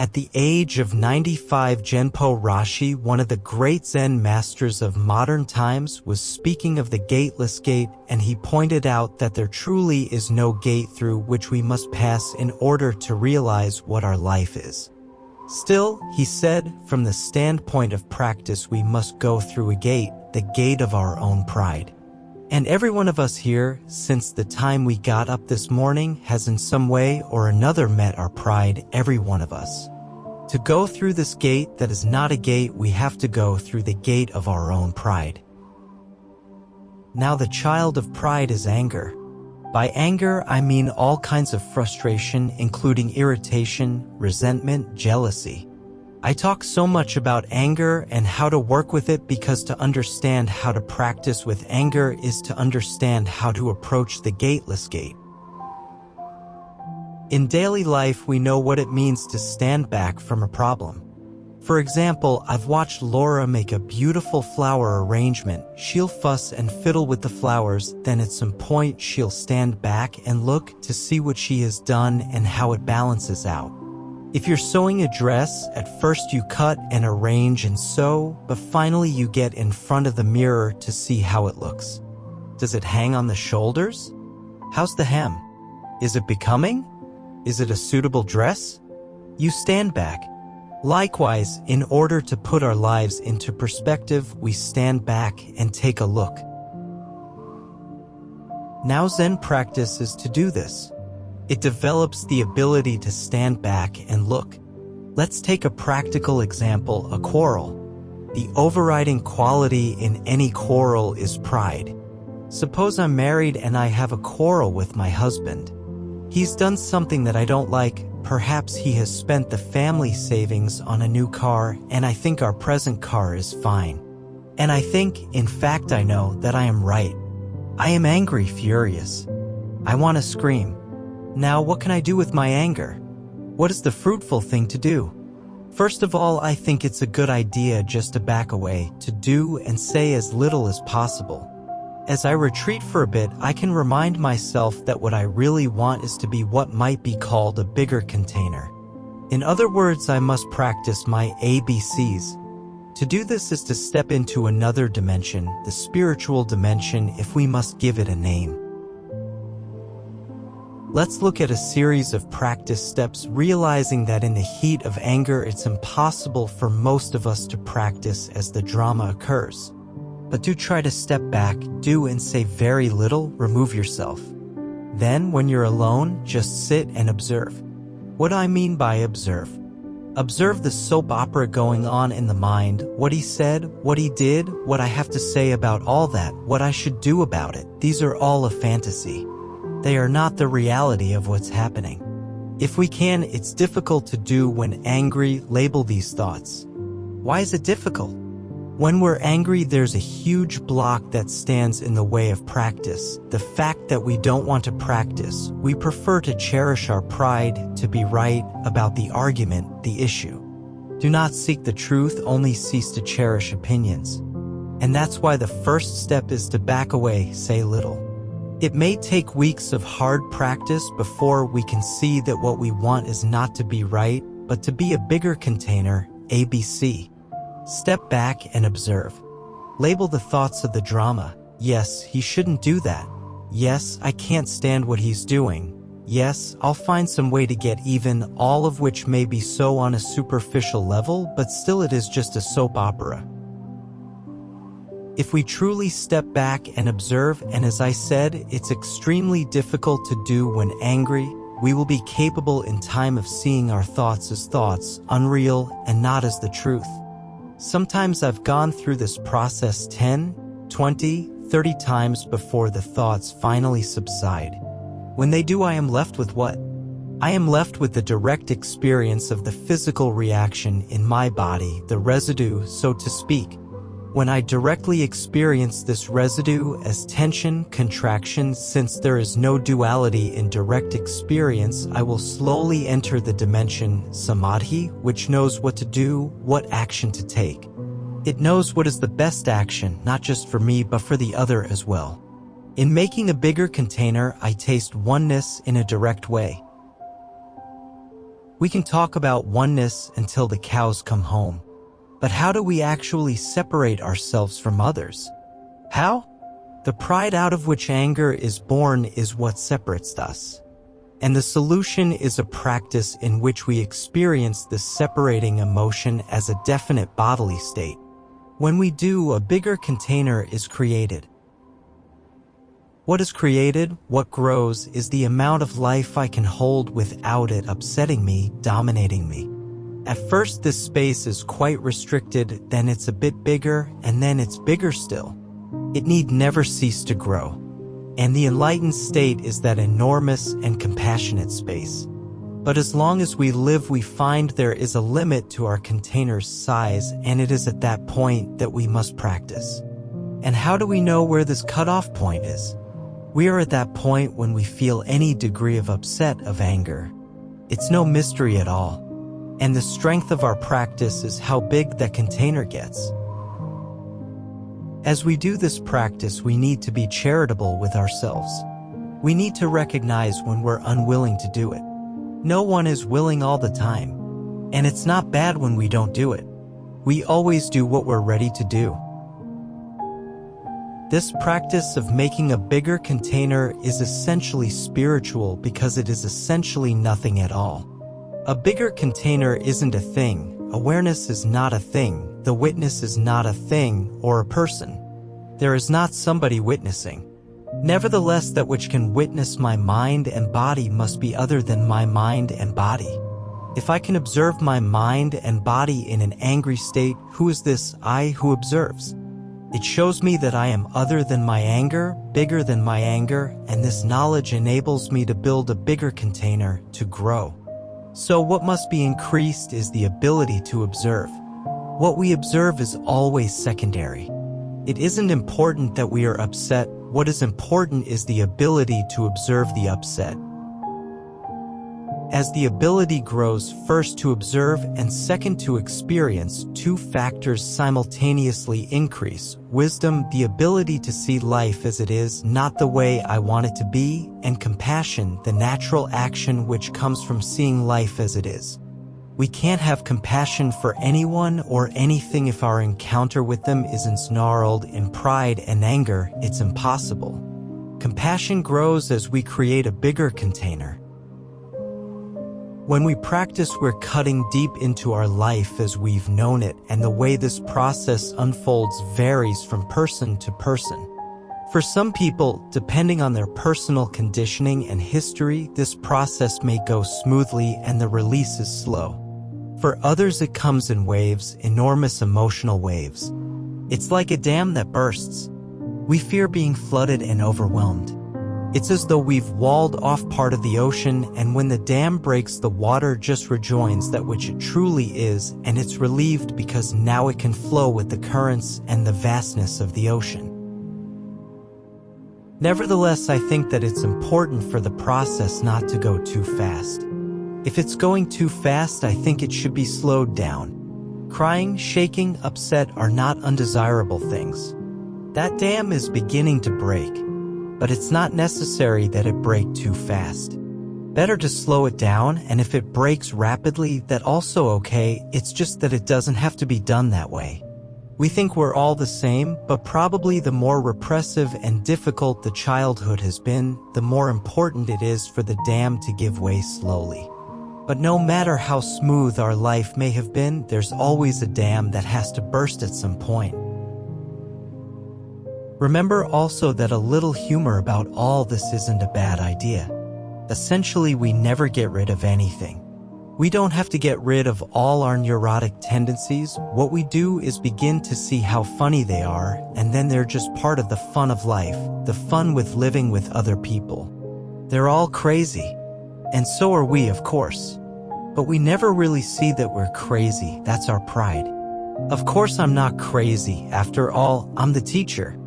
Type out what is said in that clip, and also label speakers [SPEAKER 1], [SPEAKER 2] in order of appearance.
[SPEAKER 1] At the age of 95, Genpo Rashi, one of the great Zen masters of modern times, was speaking of the gateless gate, and he pointed out that there truly is no gate through which we must pass in order to realize what our life is. Still, he said, from the standpoint of practice, we must go through a gate, the gate of our own pride. And every one of us here, since the time we got up this morning, has in some way or another met our pride, every one of us. To go through this gate that is not a gate, we have to go through the gate of our own pride. Now the child of pride is anger. By anger, I mean all kinds of frustration, including irritation, resentment, jealousy. I talk so much about anger and how to work with it because to understand how to practice with anger is to understand how to approach the gateless gate. In daily life, we know what it means to stand back from a problem. For example, I've watched Laura make a beautiful flower arrangement. She'll fuss and fiddle with the flowers, then at some point she'll stand back and look to see what she has done and how it balances out. If you're sewing a dress, at first you cut and arrange and sew, but finally you get in front of the mirror to see how it looks. Does it hang on the shoulders? How's the hem? Is it becoming? Is it a suitable dress? You stand back. Likewise, in order to put our lives into perspective, we stand back and take a look. Now Zen practice is to do this. It develops the ability to stand back and look. Let's take a practical example, a quarrel. The overriding quality in any quarrel is pride. Suppose I'm married and I have a quarrel with my husband. He's done something that I don't like. Perhaps he has spent the family savings on a new car, and I think our present car is fine. And I think, in fact I know, that I am right. I am angry, furious. I want to scream. Now what can I do with my anger? What is the fruitful thing to do? First of all, I think it's a good idea just to back away, to do and say as little as possible. As I retreat for a bit, I can remind myself that what I really want is to be what might be called a bigger container. In other words, I must practice my ABCs. To do this is to step into another dimension, the spiritual dimension, if we must give it a name. Let's look at a series of practice steps, realizing that in the heat of anger, it's impossible for most of us to practice as the drama occurs. But do try to step back, do and say very little, remove yourself. Then, when you're alone, just sit and observe. What do I mean by observe? Observe the soap opera going on in the mind, what he said, what he did, what I have to say about all that, what I should do about it. These are all a fantasy. They are not the reality of what's happening. If we can, it's difficult to do when angry, label these thoughts. Why is it difficult? When we're angry, there's a huge block that stands in the way of practice. The fact that we don't want to practice. We prefer to cherish our pride, to be right about the argument, the issue. Do not seek the truth, only cease to cherish opinions. And that's why the first step is to back away, say little. It may take weeks of hard practice before we can see that what we want is not to be right, but to be a bigger container, ABC. Step back and observe. Label the thoughts of the drama. Yes, he shouldn't do that. Yes, I can't stand what he's doing. Yes, I'll find some way to get even, all of which may be so on a superficial level, but still it is just a soap opera. If we truly step back and observe, and as I said, it's extremely difficult to do when angry, we will be capable in time of seeing our thoughts as thoughts, unreal, and not as the truth. Sometimes I've gone through this process 10, 20, 30 times before the thoughts finally subside. When they do, I am left with what? I am left with the direct experience of the physical reaction in my body, the residue, so to speak. When I directly experience this residue as tension, contraction, since there is no duality in direct experience, I will slowly enter the dimension samadhi, which knows what to do, what action to take. It knows what is the best action, not just for me but for the other as well. In making a bigger container, I taste oneness in a direct way. We can talk about oneness until the cows come home. But how do we actually separate ourselves from others? How? The pride out of which anger is born is what separates us. And the solution is a practice in which we experience this separating emotion as a definite bodily state. When we do, a bigger container is created. What is created, what grows, is the amount of life I can hold without it upsetting me, dominating me. At first, this space is quite restricted, then it's a bit bigger, and then it's bigger still. It need never cease to grow. And the enlightened state is that enormous and compassionate space. But as long as we live, we find there is a limit to our container's size, and it is at that point that we must practice. And how do we know where this cutoff point is? We are at that point when we feel any degree of upset, of anger. It's no mystery at all. And the strength of our practice is how big that container gets. As we do this practice, we need to be charitable with ourselves. We need to recognize when we're unwilling to do it. No one is willing all the time. And it's not bad when we don't do it. We always do what we're ready to do. This practice of making a bigger container is essentially spiritual because it is essentially nothing at all. A bigger container isn't a thing. Awareness is not a thing. The witness is not a thing or a person. There is not somebody witnessing. Nevertheless, that which can witness my mind and body must be other than my mind and body. If I can observe my mind and body in an angry state, who is this I who observes? It shows me that I am other than my anger, bigger than my anger, and this knowledge enables me to build a bigger container, to grow. So what must be increased is the ability to observe. What we observe is always secondary. It isn't important that we are upset. What is important is the ability to observe the upset. As the ability grows, first to observe and second to experience, two factors simultaneously increase: wisdom, the ability to see life as it is, not the way I want it to be, and compassion, the natural action which comes from seeing life as it is. We can't have compassion for anyone or anything if our encounter with them is ensnarled in pride and anger. It's impossible. Compassion grows as we create a bigger container. When we practice, we're cutting deep into our life as we've known it, and the way this process unfolds varies from person to person. For some people, depending on their personal conditioning and history, this process may go smoothly and the release is slow. For others, it comes in waves, enormous emotional waves. It's like a dam that bursts. We fear being flooded and overwhelmed. It's as though we've walled off part of the ocean, and when the dam breaks, the water just rejoins that which it truly is, and it's relieved because now it can flow with the currents and the vastness of the ocean. Nevertheless, I think that it's important for the process not to go too fast. If it's going too fast, I think it should be slowed down. Crying, shaking, upset are not undesirable things. That dam is beginning to break. But it's not necessary that it break too fast. Better to slow it down, and if it breaks rapidly, that also okay. It's just that it doesn't have to be done that way. We think we're all the same, but probably the more repressive and difficult the childhood has been, the more important it is for the dam to give way slowly. But no matter how smooth our life may have been, there's always a dam that has to burst at some point. Remember also that a little humor about all this isn't a bad idea. Essentially, we never get rid of anything. We don't have to get rid of all our neurotic tendencies. What we do is begin to see how funny they are, and then they're just part of the fun of life, the fun with living with other people. They're all crazy. And so are we, of course. But we never really see that we're crazy. That's our pride. Of course I'm not crazy. After all, I'm the teacher.